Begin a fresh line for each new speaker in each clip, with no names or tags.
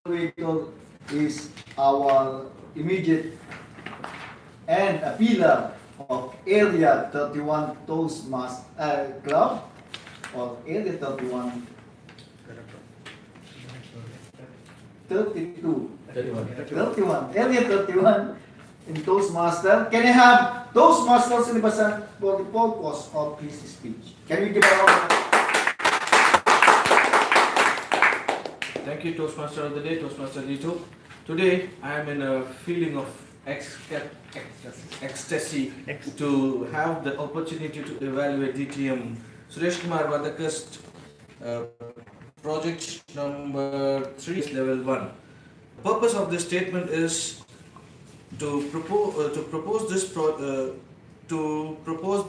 Evaluator is our immediate and a pillar of Area 31 Toastmaster Club, or Area 31 32 31 Area 31 in Toastmaster. Can I have Toastmaster Srinivasan for the purpose of his speech? Can we give a round of applause?
Thank you, Toastmaster of the Day, Toastmaster Lito. Today, I am in a feeling of ecstasy to have the opportunity to evaluate DTM Suresh Kumar Vadakath project number 3, level 1. The purpose of this statement is to propose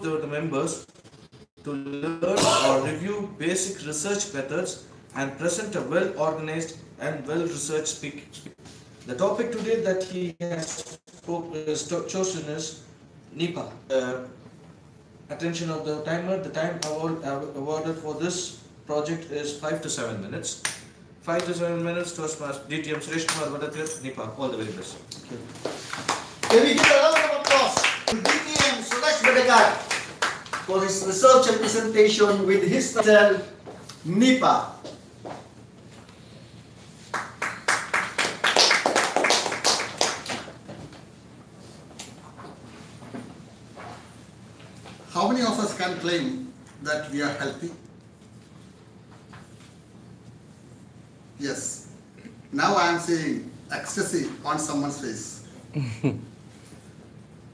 the members to learn or review basic research methods and present a well-organized and well-researched speak. The topic today that he has chosen is Nipah. Attention of the timer. The time awarded for this project is 5 to 7 minutes. 5 to 7 minutes. Toastmaster DTM Suresh Kumar Vadakath, Nipah. All the very best.
Can we give a round of applause to DTM Suresh Vadakath for his research and presentation with his title Nipah.
How many of us can claim that we are healthy? Yes. Now I am seeing ecstasy on someone's face.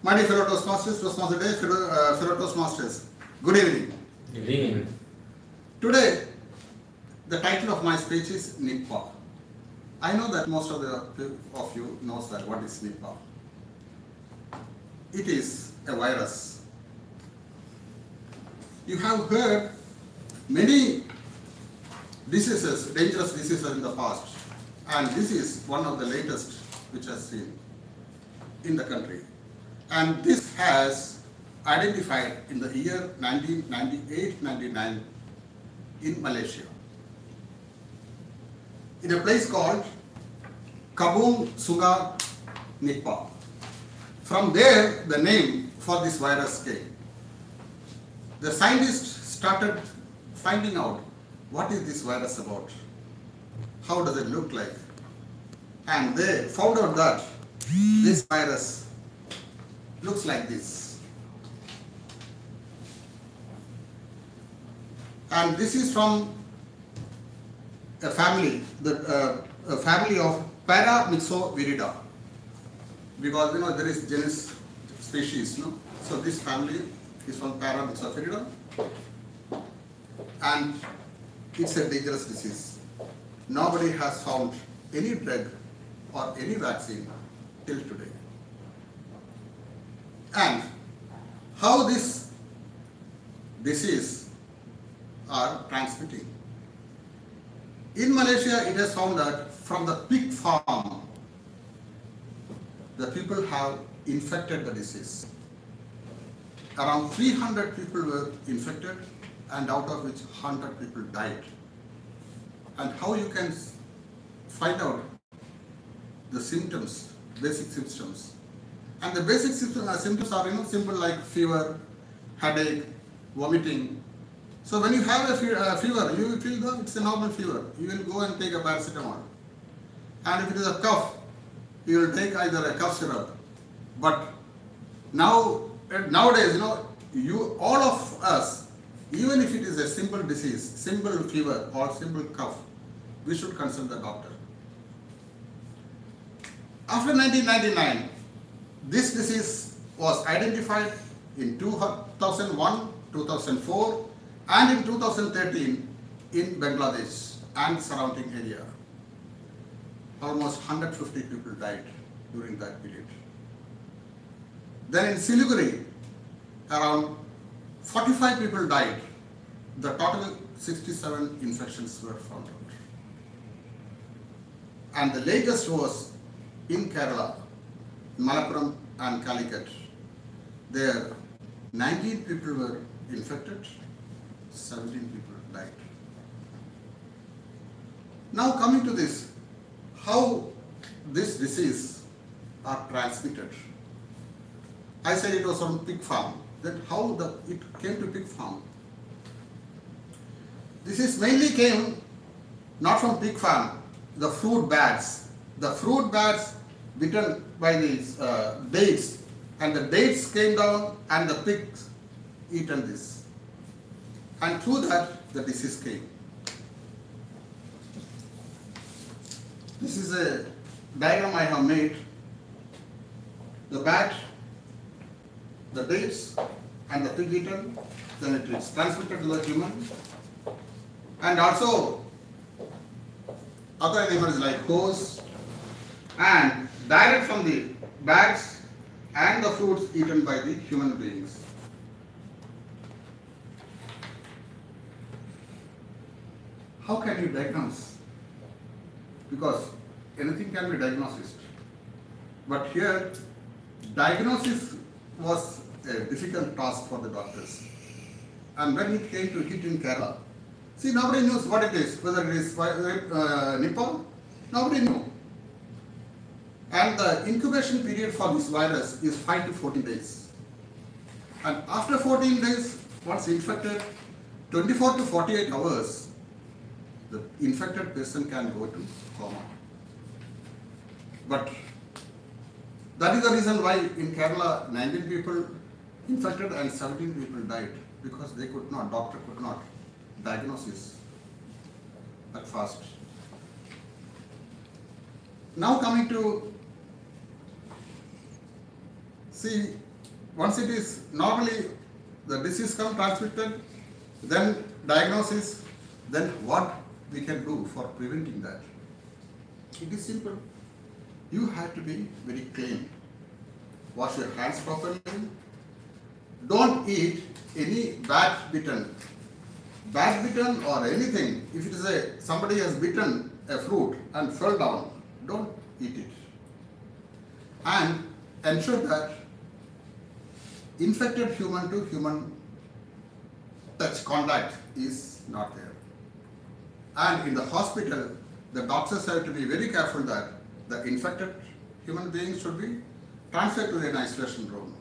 My dear fellow Toastmasters, Toastmaster Day, fellow Toastmasters, good evening.
Good evening.
Today, the title of my speech is Nipah. I know that most of you knows that what is Nipah. It is a virus. You have heard many diseases, dangerous diseases in the past, and this is one of the latest which has seen in the country. And this has identified in the year 1998-99 in Malaysia, in a place called Kabung Sungai Nipah. From there, the name for this virus came. The scientists started finding out what is this virus about, how does it look like, and they found out that this virus looks like this. And this is from a family, a family of Paramyxovirida, because there is genus species, no? So this family is from Paramyxovirida, and it's a dangerous disease. Nobody has found any drug or any vaccine till today. And how this disease are transmitting? In Malaysia, it has found that from the pig farm, the people have infected the disease. Around 300 people were infected, and out of which 100 people died. And how you can find out the symptoms, basic symptoms. And the basic symptoms are simple like fever, headache, vomiting. So when you have a fever, you will feel that it's a normal fever. You will go and take a paracetamol. And if it is a cough, you will take either a cough syrup. But nowadays, all of us, even if it is a simple disease, simple fever or simple cough, we should consult the doctor. After 1999, this disease was identified in 2001, 2004, and in 2013 in Bangladesh and surrounding area. Almost 150 people died during that period. Then in Siliguri, around 45 people died. The total 67 infections were found out. And the latest was in Kerala, Malappuram and Calicut. There, 19 people were infected, 17 people died. Now coming to this, how this disease are transmitted. I said it was from pig farm. Then how it came to pig farm? This is mainly came not from pig farm, the fruit bats. The fruit bats bitten by these dates, and the dates came down and the pigs eaten this. And through that the disease came. This is a diagram I have made. The bat, the dates, and the pig eaten, then it is transmitted to the human. And also other animals like horse, and direct from the bats and the fruits eaten by the human beings. How can you diagnose? Because anything can be diagnosed. But here, diagnosis was a difficult task for the doctors. And when it came to it in Kerala, see, nobody knows what it is, whether it is Nipah, nobody knew. And the incubation period for this virus is 5 to 14 days. And after 14 days, once infected, 24 to 48 hours, the infected person can go to coma. But that is the reason why in Kerala, 19 people infected and 17 people died, because they could not, doctor could not diagnose this at first. Now coming to, see, once it is normally the disease comes transmitted, then diagnosis, then what we can do for preventing that. It is simple. You have to be very clean. Wash your hands properly. Don't eat any bat bitten or anything. If it is somebody has bitten a fruit and fell down, don't eat it. And ensure that infected human to human touch contact is not there. And in the hospital, the doctors have to be very careful that the infected human beings should be transferred to an isolation room.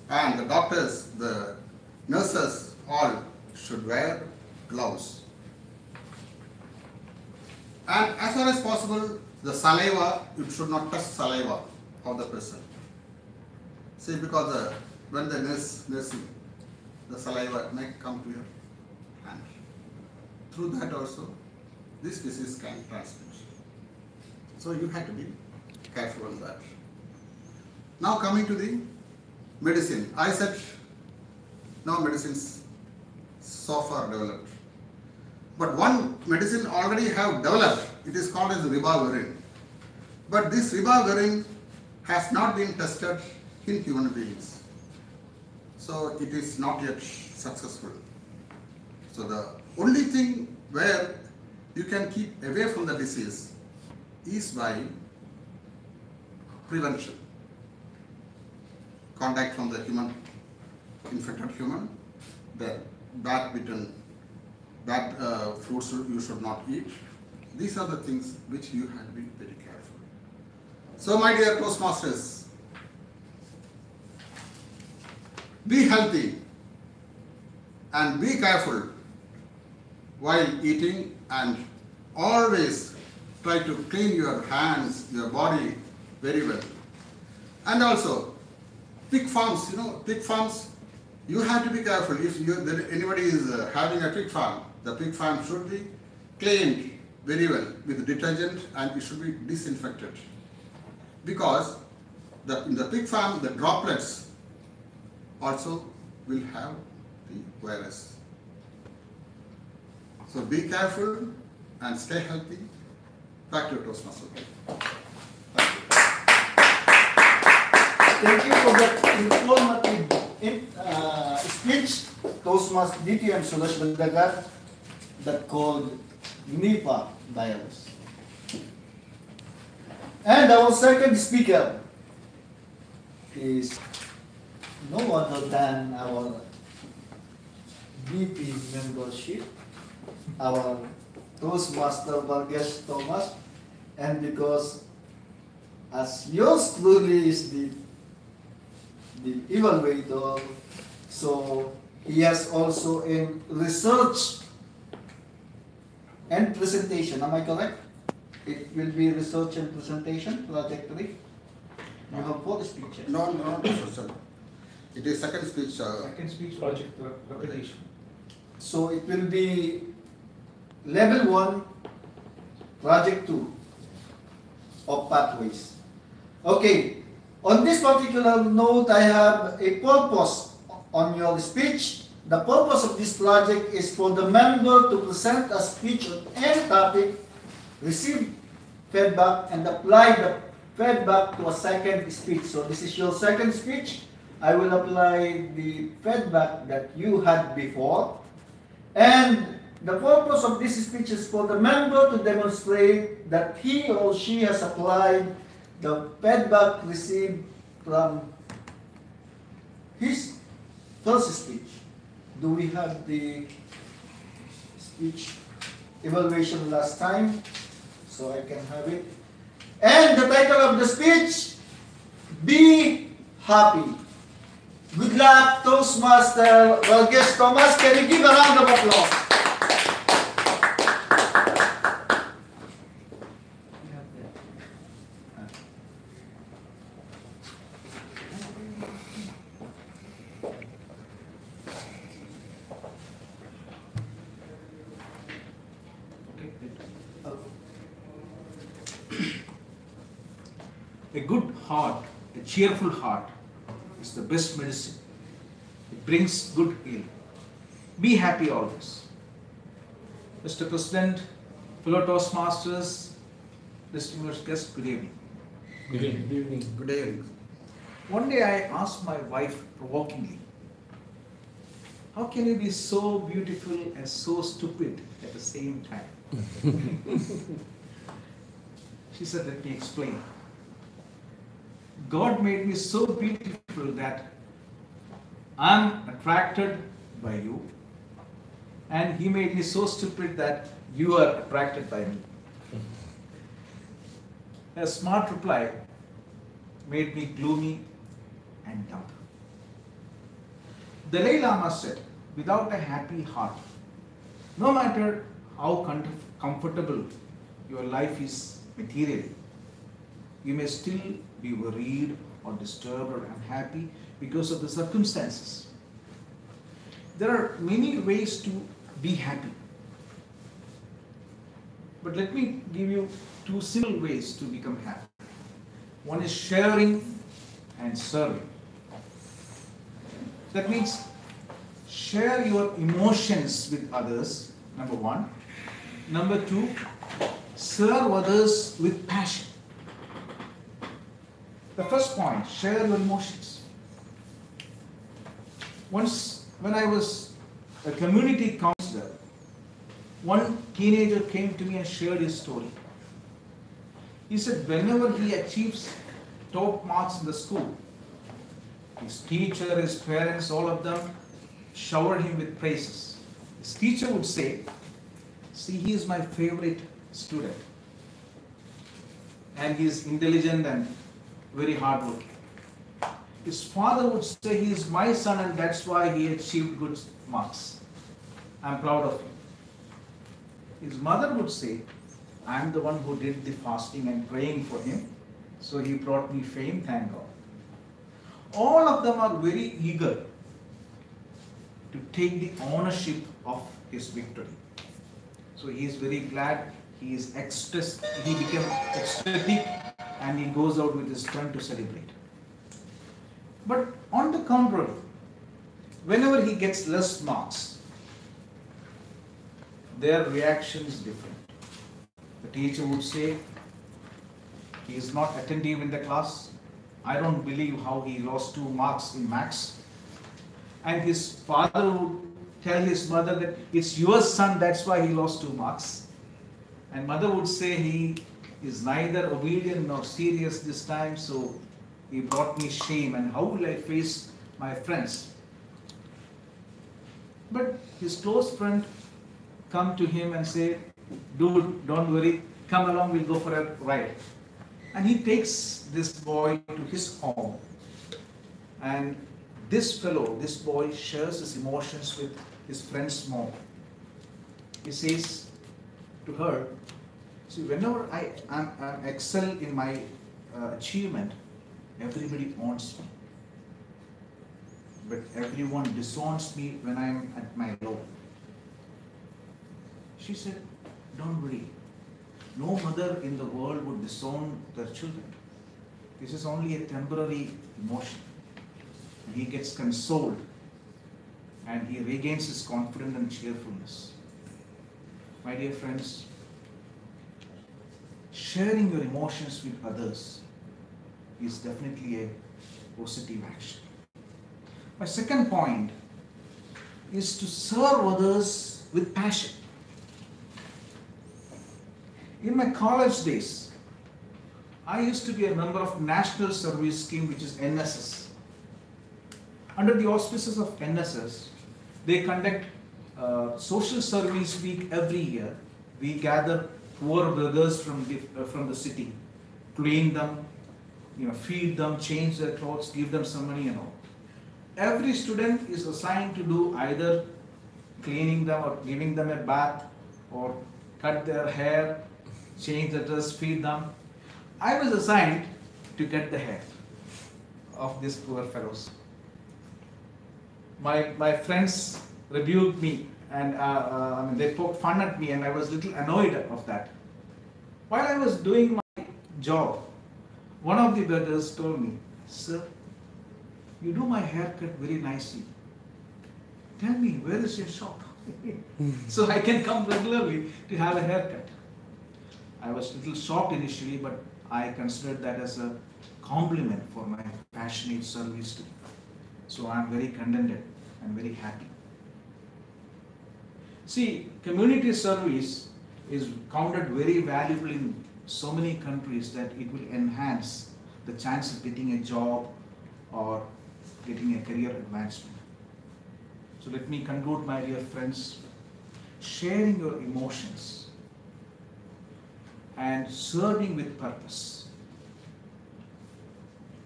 And the doctors, the nurses, all should wear gloves. And as far as possible, the saliva, you should not touch saliva of the person. See, because when the nursing, the saliva may come to your hand. Through that also, this disease can transmit. So you have to be careful on that. Now coming to the medicine. I said now medicines so far developed. But one medicine already have developed. It is called as ribavirin. But this ribavirin has not been tested in human beings. So it is not yet successful. So the only thing where you can keep away from the disease is by prevention. Contact from the human, infected human, the bat bitten, bat fruits you should not eat. These are the things which you have to be very careful. So my dear Toastmasters, be healthy and be careful while eating, and always try to clean your hands, your body very well. And also, pig farms, pig farms, you have to be careful. If anybody is having a pig farm, the pig farm should be cleaned very well with detergent, and it should be disinfected. Because in the pig farm, the droplets also will have the virus. So be careful and stay healthy. Back to Toastmaster.
Thank you for that informative speech, Toastmaster DTM Suresh Vadakath, that called Nipah virus. And our second speaker is no other than our VP membership, our Toastmaster Varghese Thomas, And because as yours truly is the evaluator, so he has also in research and presentation. Am I correct? It will be research and presentation, project 3. You have 4 speeches.
No, sir. It is second speech.
Second speech project repetition.
So it will be level 1, project 2 of pathways. Okay, on this particular note, I have a purpose on your speech. The purpose of this project is for the member to present a speech on any topic, receive feedback, and apply the feedback to a second speech. So this is your second speech. I will apply the feedback that you had before. And the purpose of this speech is for the member to demonstrate that he or she has applied the feedback received from his first speech. Do we have the speech evaluation last time? So I can have it. And the title of the speech, Be Happy. Good luck, Toastmaster Varghese Thomas. Can you give a round of applause?
A good heart, a cheerful heart, is the best medicine. It brings good healing. Be happy always. Mr. President, fellow Toastmasters, distinguished guests, good evening.
Good evening.
Good evening.
One day I asked my wife provokingly, how can you be so beautiful and so stupid at the same time? She said, let me explain. God made me so beautiful that I'm attracted by you, and He made me so stupid that you are attracted by me. A smart reply made me gloomy and dumb. The Dalai Lama said, without a happy heart, no matter how comfortable your life is materially, you may still be worried or disturbed or unhappy because of the circumstances. There are many ways to be happy. But let me give you 2 simple ways to become happy. One is sharing and serving. That means share your emotions with others, number 1. Number 2, serve others with passion. The first point, share your emotions. Once, when I was a community counselor, one teenager came to me and shared his story. He said whenever he achieves top marks in the school, his teacher, his parents, all of them showered him with praises. His teacher would say, see, he is my favorite student. And he is intelligent and very hardworking. His father would say, he is my son and that's why he achieved good marks. I am proud of him. His mother would say, I am the one who did the fasting and praying for him, so he brought me fame, thank God. All of them are very eager to take the ownership of his victory. So he is very glad, he became ecstatic, and he goes out with his friend to celebrate. But on the contrary, whenever he gets less marks, their reaction is different. The teacher would say, he is not attentive in the class. I don't believe how he lost 2 marks in maths. And his father would tell his mother that it's your son, that's why he lost 2 marks. And mother would say he is neither obedient nor serious this time, so he brought me shame, and how will I face my friends? But his close friend come to him and say, dude, don't worry, come along, we'll go for a ride. And he takes this boy to his home. And this boy shares his emotions with his friend's mom. He says to her, see, whenever I excel in my achievement, everybody owns me. But everyone disowns me when I'm at my low. She said, don't worry. No mother in the world would disown their children. This is only a temporary emotion. And he gets consoled and he regains his confidence and cheerfulness. My dear friends, sharing your emotions with others is definitely a positive action. My second point is to serve others with passion. In my college days, I used to be a member of National Service Scheme, which is NSS. Under the auspices of NSS, they conduct Social Service Week every year. We gather poor brothers from the city, clean them, feed them, change their clothes, give them some money and all. Every student is assigned to do either cleaning them or giving them a bath or cut their hair, change the dress, feed them. I was assigned to cut the hair of these poor fellows. My friends rebuked me and they poked fun at me, and I was a little annoyed of that. While I was doing my job, one of the beggars told me, sir, you do my haircut very nicely. Tell me, where is your shop? So I can come regularly to have a haircut. I was a little shocked initially, but I considered that as a compliment for my passionate service to me. So I am very contented and very happy. See, community service is counted very valuable in so many countries that it will enhance the chance of getting a job or getting a career advancement. So let me conclude, my dear friends. Sharing your emotions and serving with purpose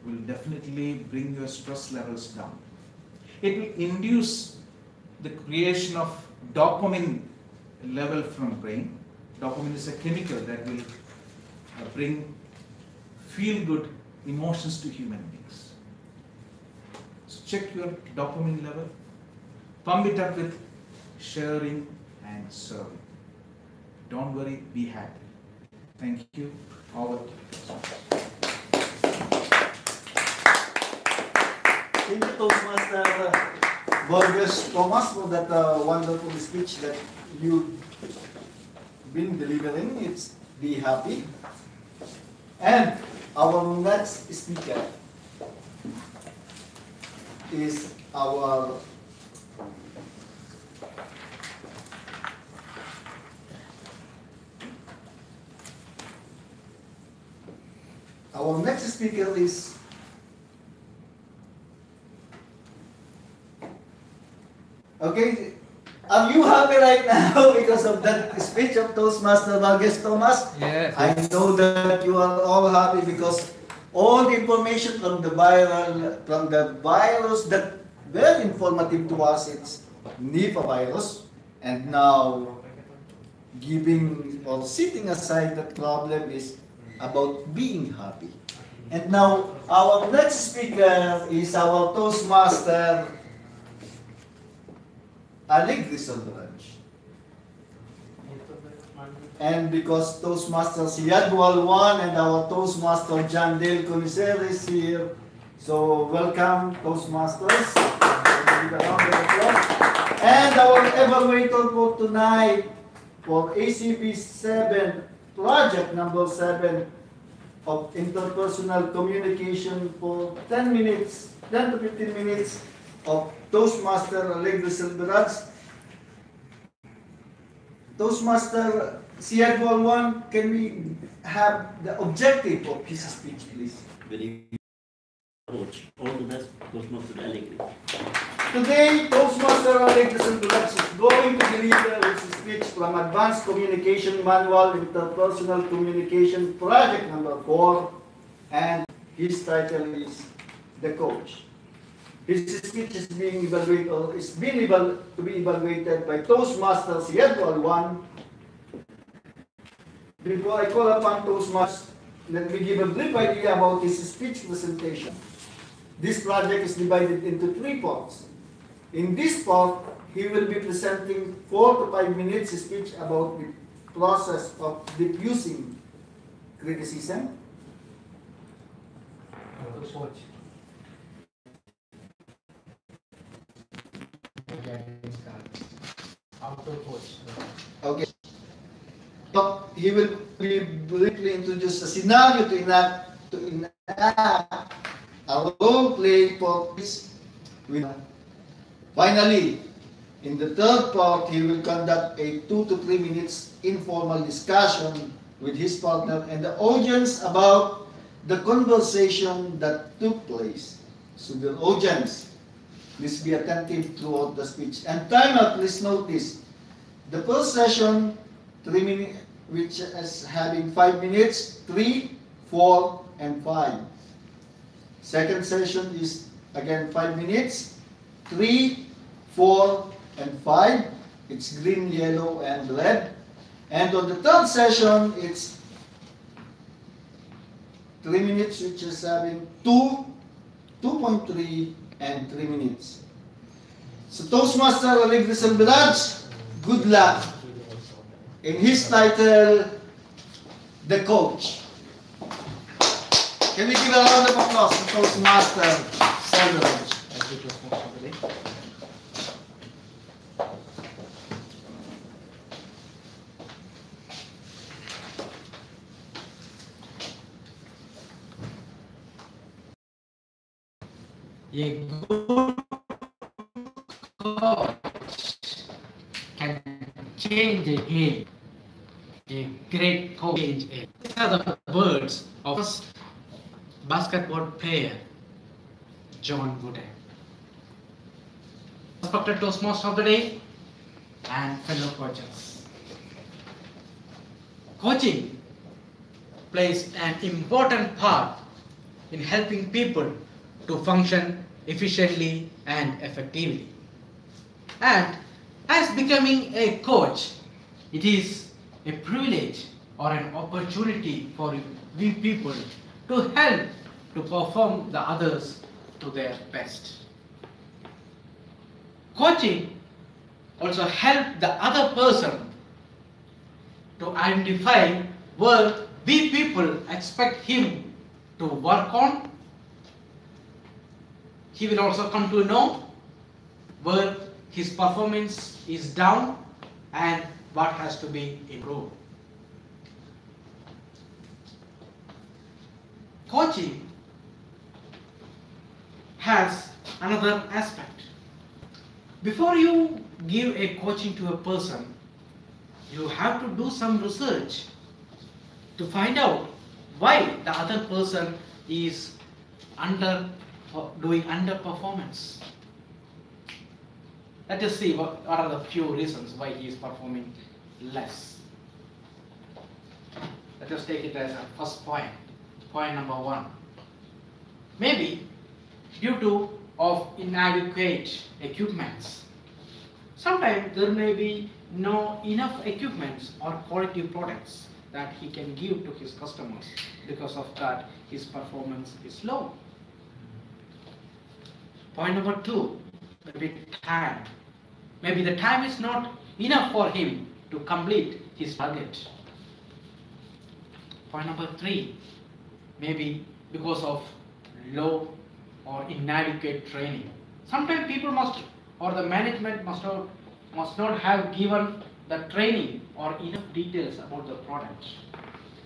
will definitely bring your stress levels down. It will induce the creation of dopamine level from brain. Dopamine is a chemical that will bring feel-good emotions to human beings. So check your dopamine level, pump it up with sharing and serving. Don't worry, be happy. Thank you. Over to you.
Thank you, Toastmaster Varghese Thomas, for that wonderful speech that you've been delivering. It's be happy. And our next speaker is our next speaker is okay. Are you happy right now because of that speech of Toastmaster Varghese Thomas?
Yes.
I know that you are all happy because all the information from the virus that very informative to us, it's Nipah virus, and now giving or setting aside that problem is about being happy. And now our next speaker is our Toastmaster Alagiri. And because Toastmaster Ziad Boualwan and our Toastmaster John Dale Conisser is here, so welcome Toastmasters. And our evaluator for tonight for ACP 7, project number 7 of interpersonal communication for 10 to 15 minutes of Toastmaster Alagiri Selvaraj. Toastmaster Ziad Boualwan, can we have the objective of his speech, please?
Very good approach. All the best, Toastmaster Alagiri.
Today, Toastmaster Alagiri is going to deliver his speech from Advanced Communication Manual Interpersonal Communication Project number 4, and his title is The Coach. His speech is being evaluated, or is being to be evaluated by Toastmaster Ziad Boualwan. Before I call upon Toastmaster, let me give a brief idea about his speech presentation. This project is divided into 3 parts. In this part, he will be presenting 4 to 5 minutes speech about the process of diffusing criticism. Okay. So he will be briefly introduce a scenario to enact a role play for this. Finally, in the third part, he will conduct a 2 to 3 minutes informal discussion with his partner and the audience about the conversation that took place. So the audience, please be attentive throughout the speech. And timer, please notice, the first session, 3 minutes, which is having 5 minutes, 3, 4, and 5. Second session is again 5 minutes, 3, 4, and 5. It's green, yellow, and red. And on the third session, it's 3 minutes, which is having 2, 2.3, and 3 minutes. So Toastmaster Alagiri Selvaraj, good luck. In his title, The Coach. Can we give a round of applause to Toastmaster Selvaraj?
A good coach can change a game. A great coach change a. These are the words of basketball player John Wooden. Respected Toastmaster of the day and fellow coaches. Coaching plays an important part in helping people to function efficiently and effectively. And as becoming a coach, it is a privilege or an opportunity for we people to help to perform the others to their best. Coaching also help the other person to identify where we people expect him to work on. He will also come to know where his performance is down and what has to be improved. Coaching has another aspect. Before you give a coaching to a person, you have to do some research to find out why the other person is doing underperformance. Let us see what are the few reasons why he is performing less. Let us take it as a first point. Point number 1. Maybe due to inadequate equipments. Sometimes there may be no enough equipments or quality products that he can give to his customers. Because of that, his performance is low. Point number 2, maybe time. Maybe the time is not enough for him to complete his target. Point number 3, maybe because of low or inadequate training. Sometimes people the management must not have given the training or enough details about the product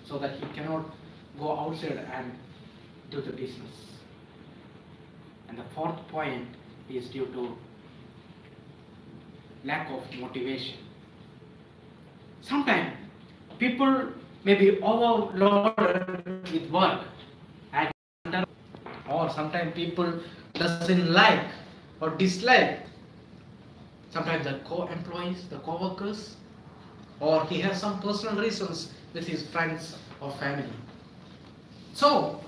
so that he cannot go outside and do the business. And the fourth point is due to lack of motivation. Sometimes people may be overloaded with work, or sometimes people doesn't like or dislike sometimes the co-employees, the co-workers, or he has some personal reasons with his friends or family. So,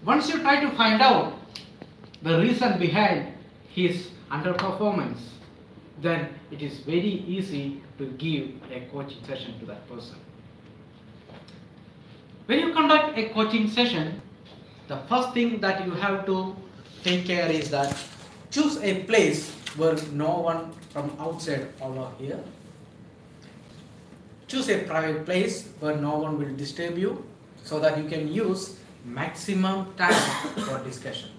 once you try to find out the reason behind his underperformance, then it is very easy to give a coaching session to that person. When you conduct a coaching session, the first thing that you have to take care is that choose a place where no one from outside over here. Choose a private place where no one will disturb you so that you can use maximum time for discussion.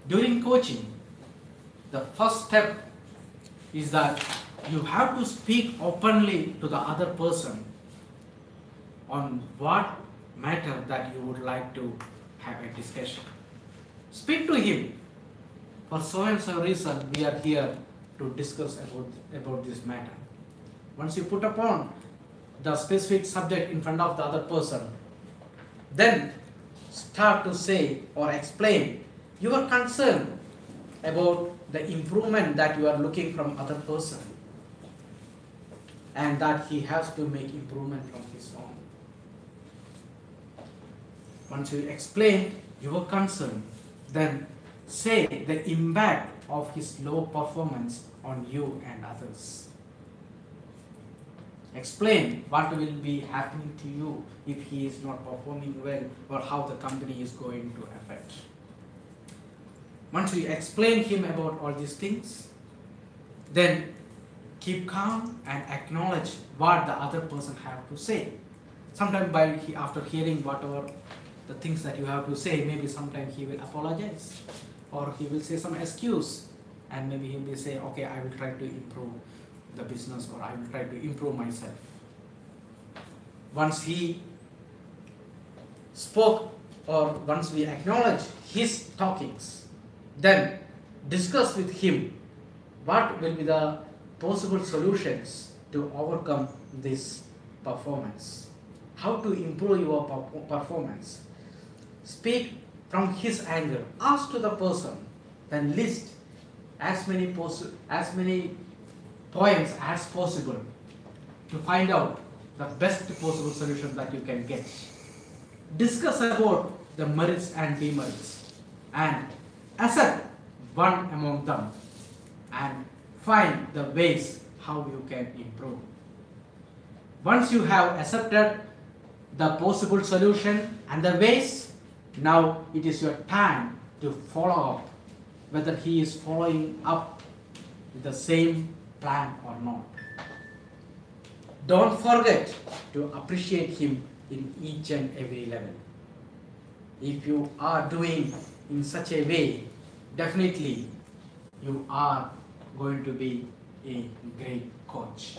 During coaching, the first step is that you have to speak openly to the other person on what matter that you would like to have a discussion. Speak to him. For so and so reason, we are here to discuss about this matter. Once you put upon the specific subject in front of the other person, then start to say or explain your concern about the improvement that you are looking from other person, and that he has to make improvement from his own. Once you explain your concern, then say the impact of his low performance on you and others. Explain what will be happening to you if he is not performing well, or how the company is going to affect. Once you explain him about all these things, then keep calm and acknowledge what the other person have to say. Sometimes after hearing whatever the things that you have to say, maybe sometimes he will apologize, or he will say some excuse, and maybe he will say, okay, I will try to improve the business, or I will try to improve myself. Once he spoke, or once we acknowledge his talkings, then discuss with him what will be the possible solutions to overcome this performance. How to improve your performance. Speak from his angle. Ask to the person, then list as many points as possible to find out the best possible solution that you can get. Discuss about the merits and demerits, and accept one among them, and find the ways how you can improve. Once you have accepted the possible solution and the ways, now it is your time to follow up whether he is following up with the same plan or not. Don't forget to appreciate him in each and every level. If you are doing in such a way, definitely you are going to be a great coach.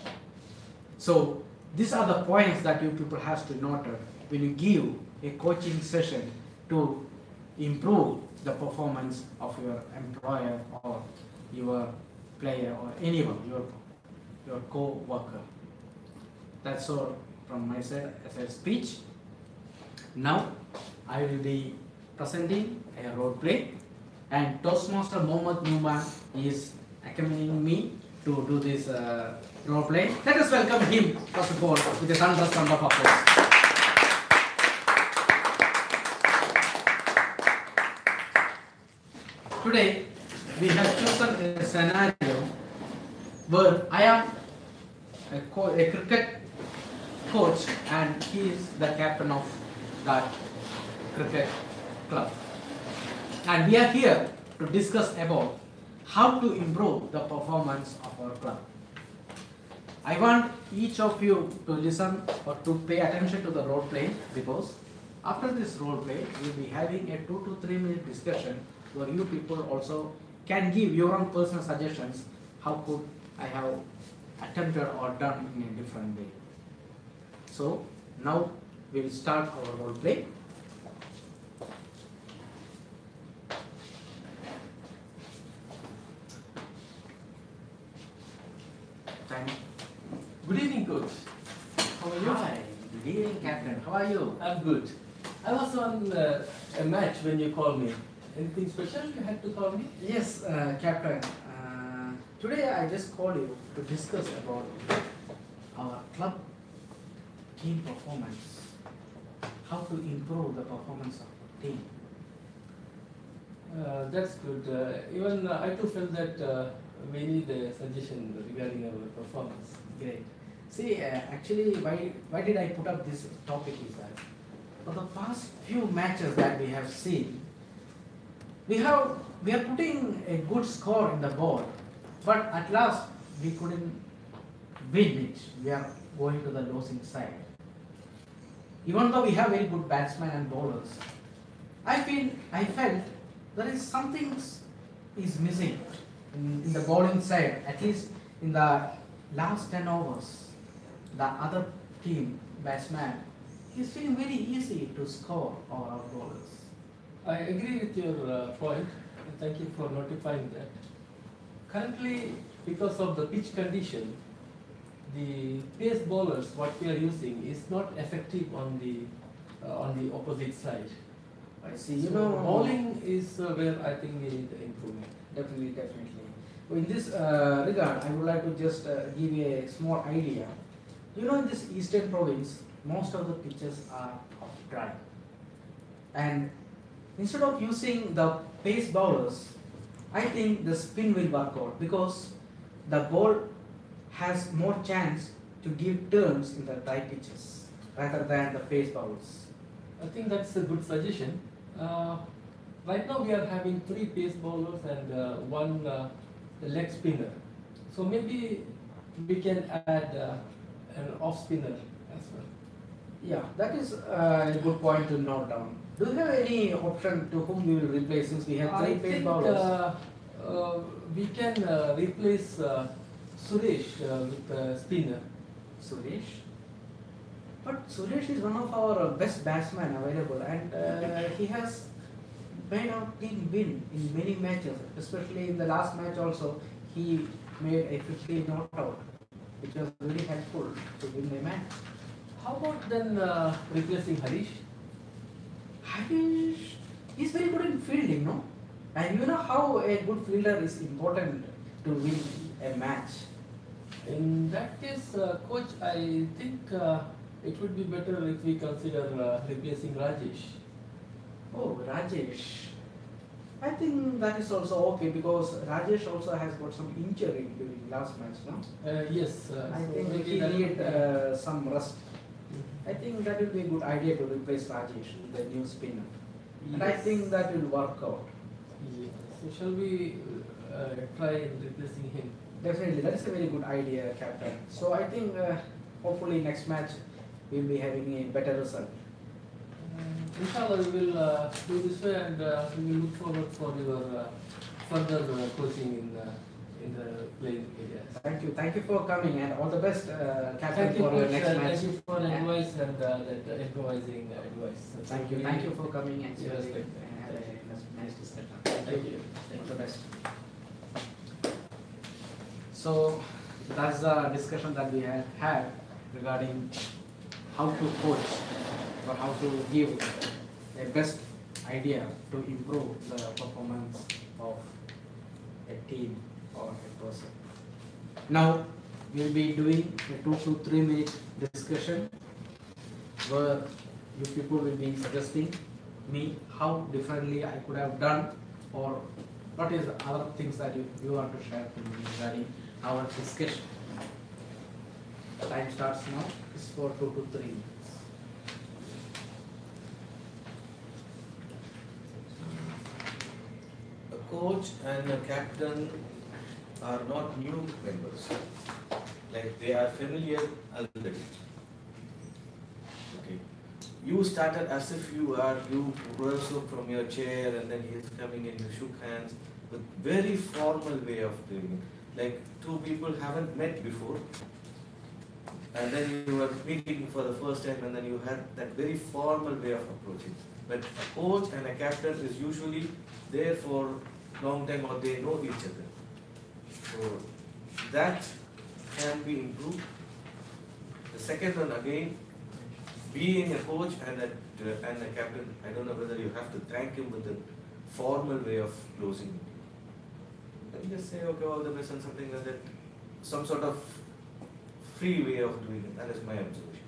So these are the points that you people have to note when you give a coaching session to improve the performance of your employer or your player or anyone, your co-worker. That's all from my side as a speech. Now I will be presenting a role play, and Toastmaster Mohammad Nooman is accompanying me to do this role play. Let us welcome him first of all with a thunderous round of applause. Today we have chosen a scenario where I am a cricket coach and he is the captain of that cricket club. And we are here to discuss about how to improve the performance of our club. I want each of you to listen or to pay attention to the role play, because after this role play, we will be having a 2 to 3 minute discussion where you people also can give your own personal suggestions. How could I have attempted or done in a different way? So now we will start our role play. Thank you.
Good evening, coach. How are you?
Hi, good evening, Captain. How are you?
I'm good. I was on a match when you called me. Anything special you had to call me?
Yes, Captain. Today I just called you to discuss about our club team performance. How to improve the performance of the team.
That's good. Even I too felt that we need a suggestion regarding our performance.
Great. See, actually, why did I put up this topic is that for the past few matches that we have seen, we are putting a good score in the board, but at last we couldn't win it. We are going to the losing side. Even though we have very good batsmen and bowlers, I felt there is something is missing in the bowling side. At least in the last 10 overs, the other team batsman is feeling very easy to score over our bowlers.
I agree with your point, and thank you for notifying that. Currently, because of the pitch condition, the pace bowlers what we are using is not effective on the opposite side.
I see.
So bowling is where I think we need improvement.
Definitely. In this regard, I would like to just give you a small idea. In this eastern province, most of the pitches are dry. And instead of using the pace bowlers, I think the spin will work out because the ball has more chance to give turns in the dry pitches rather than the pace bowlers.
I think that's a good suggestion. Right now we are having 3 pace bowlers and one leg spinner. So maybe we can add an off spinner as well.
Yeah, that is a good point to note down. Do you have any option to whom we will replace since we have 3 pace bowlers?
We can replace Suresh with spinner.
Suresh? But Suresh is one of our best batsmen available and he has made our team win in many matches, especially in the last match also he made a 50 not out, which was very helpful to win the match.
How about then replacing Harish?
Harish is very good in fielding, no? And you know how a good fielder is important to win a match.
In that case, coach, I think it would be better if we consider replacing Rajesh.
Oh, Rajesh. I think that is also okay because Rajesh also has got some injury during last match, no?
Yes.
I
so
think
maybe
he
that
need
would
some rest. I think that will be a good idea to replace Rajesh with the new spinner.
be-
And I
yes.
think that will work out.
Yes. So shall we try replacing him?
Definitely, that is a very good idea, Captain. So I think hopefully next match we will be having a better result.
Inshallah, we will do this way and we will look forward for your further coaching in the playing areas.
Thank you for coming and all the best, Captain,
Thank you
for
for
your next match.
thank you for advice and that improvising advice.
Thank you for coming and
Yes,
sharing
thank
and have a nice discussion.
Thank you.
All the best. So that's the discussion that we had regarding how to coach or how to give a best idea to improve the performance of a team or a person. Now we'll be doing a 2 to 3 minute discussion where you people will be suggesting me how differently I could have done or what is the other things that you want to share to me regarding our discussion. Time starts now. It's for 2 to 3 minutes.
A coach and a captain are not new members. Like they are familiar already. Okay. You started as if you rose up from your chair and then he's coming in, you shook hands with very formal way of doing it. Like 2 people haven't met before and then you were meeting for the first time and then you had that very formal way of approaching. But a coach and a captain is usually there for long time or they know each other. So that can be improved. The second one again, being a coach and a captain, I don't know whether you have to thank him with the formal way of closing the meeting. Then just say, okay, all the best and something like that. Some sort of free way of doing it. That is my observation.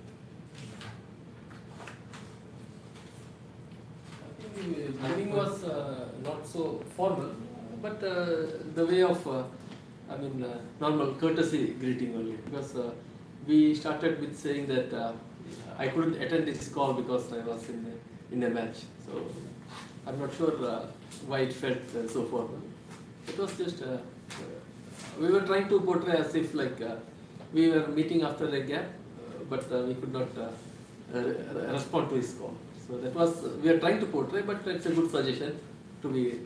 The meeting was not so formal, but the way of, normal courtesy greeting only. Because we started with saying that I couldn't attend this call because I was in a match. So I'm not sure why it felt so formal. It was just, we were trying to portray as if like we were meeting after a gap, but we could not respond to his call. So that was, we are trying to portray, but it's a good suggestion to be.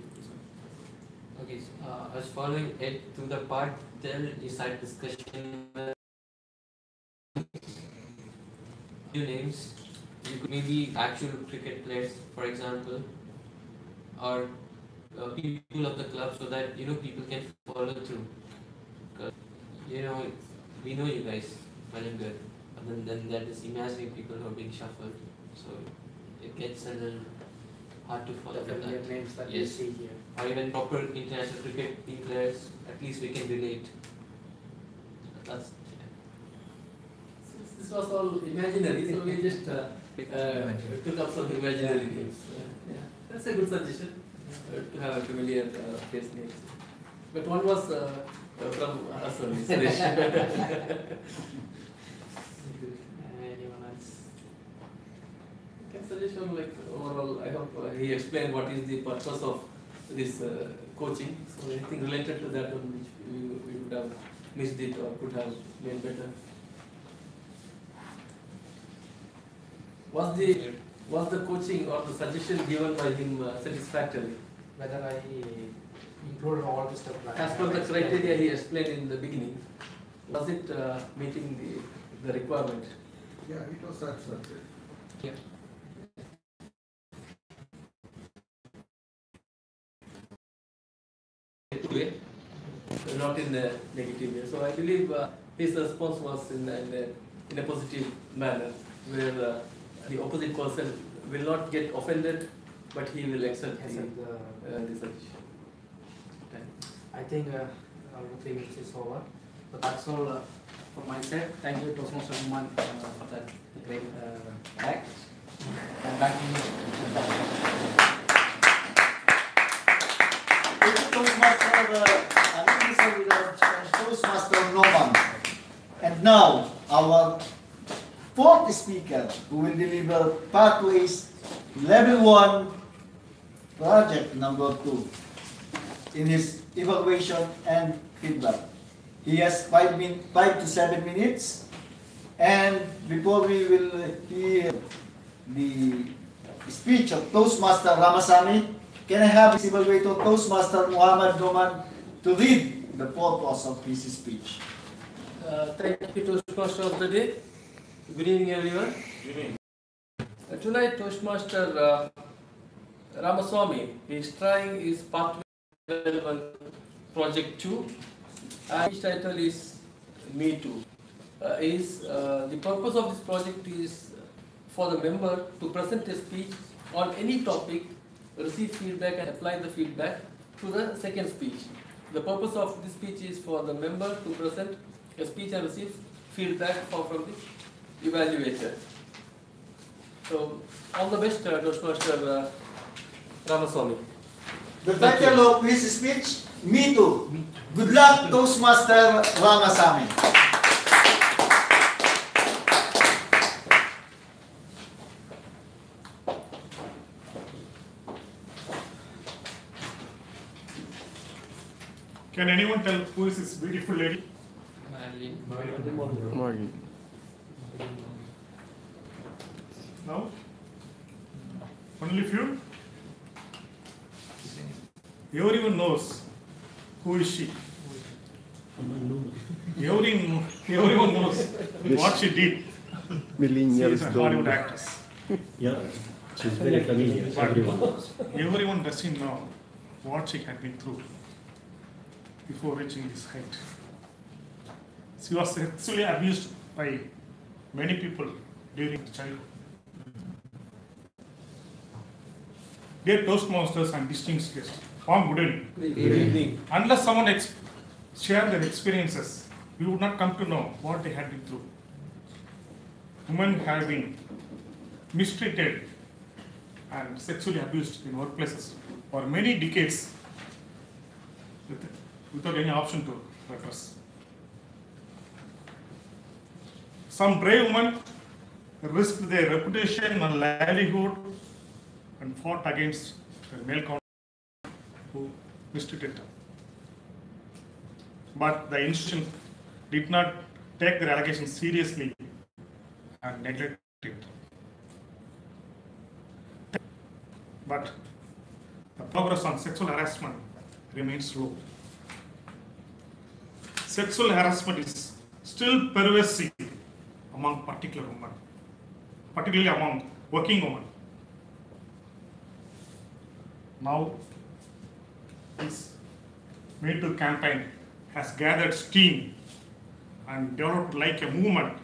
Okay, I was following it to the part till the side discussion. Few names, you could maybe actual cricket players, for example, or people of the club, so that people can follow through. Because we know you guys well and good, but then there is imaginary people who are being shuffled, so it gets a little hard to follow.
Definitely names that we
Yes.
see here.
Or even proper international cricket team players, at least we can relate. That's
This was all imaginary, so we just took up some imaginary names. Yeah, that's a good suggestion to have a familiar face names. But one was from us only, Suresh.
Anyone else?
Can suggestion like overall, I hope he explained what is the purpose of this coaching. So anything related to that one which we would have missed it or could have made better. Was the coaching or the suggestion given by him satisfactory?
Whether I included all the stuff.
As per the criteria he explained in the beginning, was it meeting the requirement?
Yeah, it was satisfactory.
Yeah.
Way, not in a negative way. So I believe his response was in a positive manner, where the opposite person will not get offended, but he will accept the suggestion.
I think our 3 minutes is over. So that's all from my side. Thank you, Toastmaster Nooman, for that great act. And back to you.
Thank you, Toastmaster Nooman. And now, our fourth speaker who will deliver Pathways Level 1 Project number 2 in his evaluation and feedback. He has 5 to 7 minutes, and before we will hear the speech of Toastmaster Ramasamy, can I have his evaluator Toastmaster Mohammad Nooman to read the purpose of his speech?
Thank you, Toastmaster of the day. Good evening, everyone.
Good evening.
Tonight, Toastmaster Ramasamy is trying his Pathway Level 1 Project 2, and his title is Me Too. The purpose of this project is for the member to present a speech on any topic, receive feedback and apply the feedback to the second speech. The purpose of this speech is for the member to present a speech and receive feedback from the evaluator. So, all the best, Toastmaster Ramasamy.
The title of his speech, Me Too. Good luck, Toastmaster Ramasamy.
Can anyone tell who is this beautiful lady? No? Only few? Everyone knows who is she. Everyone knows what she did. She is a Hollywood actress.
Yeah, she's very familiar.
Everyone doesn't know what she had been through before reaching this height. She was sexually abused by many people during her childhood. Dear Toastmasters and distinguished guests, warm good evening.
Good evening.
Unless someone shared their experiences, we would not come to know what they had been through. Women have been mistreated and sexually abused in workplaces for many decades without any option to redress. Some brave women risked their reputation and livelihood and fought against their male counterparts who mistreated them. But the institution did not take their allegations seriously and neglected it. But the progress on sexual harassment remains slow. Sexual harassment is still pervasive among particular women, particularly among working women. Now, this Me Too campaign has gathered steam and developed like a movement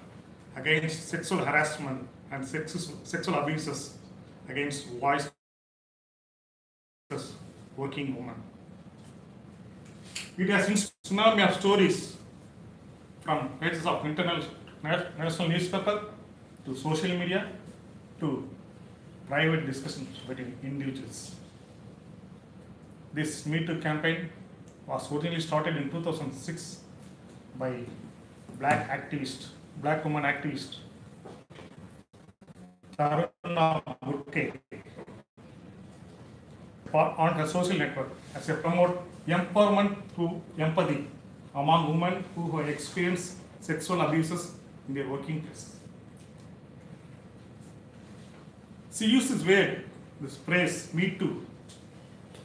against sexual harassment and sexual abuses against voiceless working women. It has inspired a tsunami of stories from pages of national newspaper to social media to private discussions between individuals. This Me Too campaign was originally started in 2006 by black woman activist Taruna Burke on her social network as a promote empowerment through empathy among women who have experienced sexual abuses in their working places. She used this phrase, Me Too,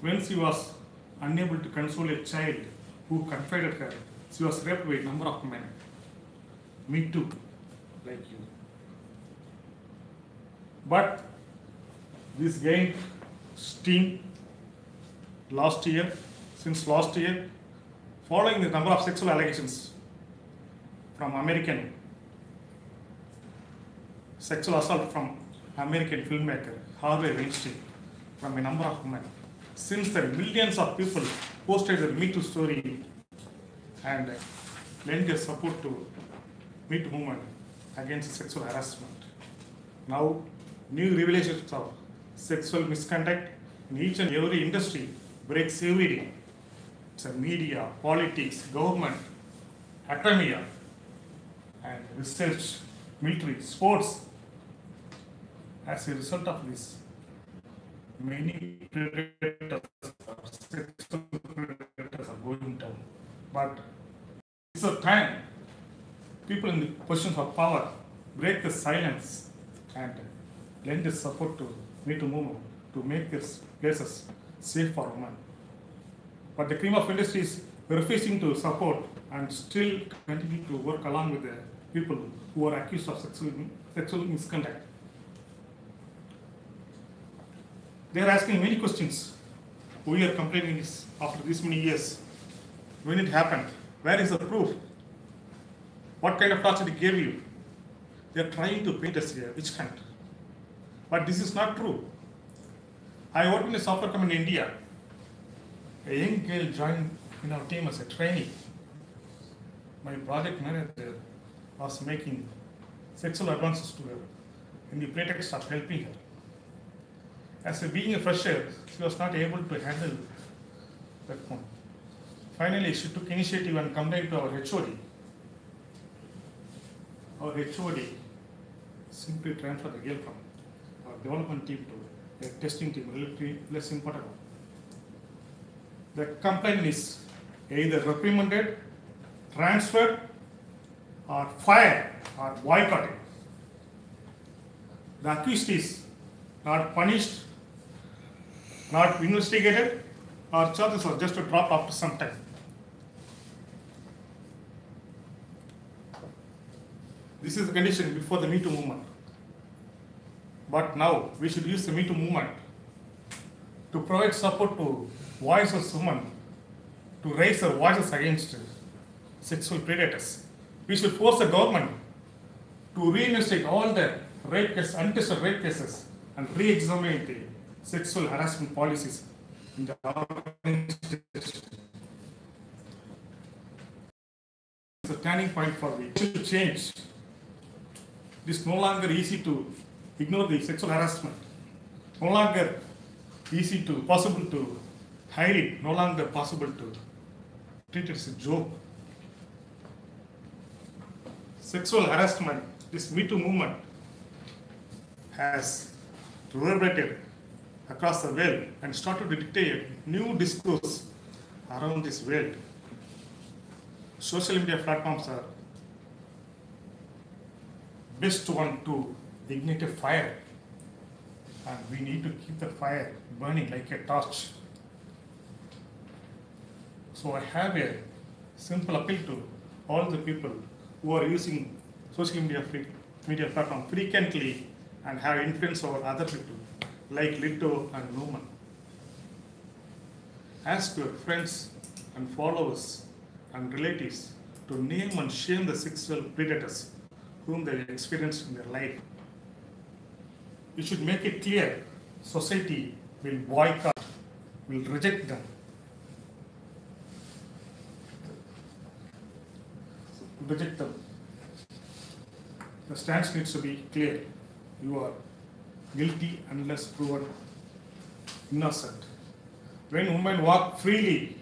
when she was unable to console a child who confided her. She was raped by a number of men. Me too, like you. But this gained steam since last year, following the number of sexual allegations from sexual assault from American filmmaker Harvey Weinstein from a number of women. Since then, millions of people posted their Me Too story and lent their support to Me Too movement against sexual harassment. Now, new revelations of sexual misconduct in each and every industry breaks every day. It's a media, politics, government, academia, and research, military, sports. As a result of this, many predators, sexual predators are going down. But it's a time people in the positions of power break the silence and lend their support to Me Too movement to make these places safe for women. But the cream of industry is refusing to support and still continue to work along with the people who are accused of sexual misconduct. They are asking many questions. We are complaining this after this many years. When it happened, where is the proof? What kind of torture they gave you? They are trying to paint us a witch hunt. But this is not true. I worked in a software company in India. A young girl joined in our team as a trainee. My project manager was making sexual advances to her in the pretext of helping her. As being a fresher, she was not able to handle that one. Finally, she took initiative and complained to our HOD. Our HOD simply transferred the girl from our development team to a testing team, relatively less important one. The complaint is either reprimanded, transferred, or fired, or boycotted. The accused is not punished, not investigated, or charges are just dropped after some time. This is the condition before the Me Too movement. But now we should use the Me Too movement to provide support to voiceless women to raise their voices against sexual predators. We should force the government to reinvestigate all the rape cases, untested rape cases, and re-examine the sexual harassment policies in the organization. It's a turning point for the change. It is no longer easy to ignore the sexual harassment, no longer possible to hide it, no longer possible to treat it as a joke. Sexual harassment, this Me Too movement has reverberated across the world and started to dictate new discourse around this world. Social media platforms are best one to ignite a fire, and we need to keep the fire burning like a torch. So I have a simple appeal to all the people who are using social media platform frequently and have influence over other people like Lito and Nooman. Ask your friends and followers and relatives to name and shame the sexual predators whom they experienced in their life. You should make it clear society will boycott, will reject them. Reject them. The stance needs to be clear. You are guilty unless proven innocent. When women walk freely,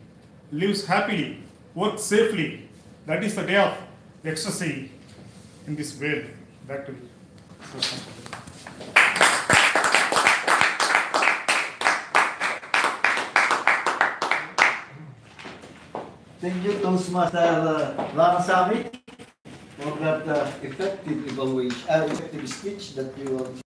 lives happily, work safely, that is the day of ecstasy in this world. Back to you.
Thank you, Toastmaster Ramasamy, for that effective speech that you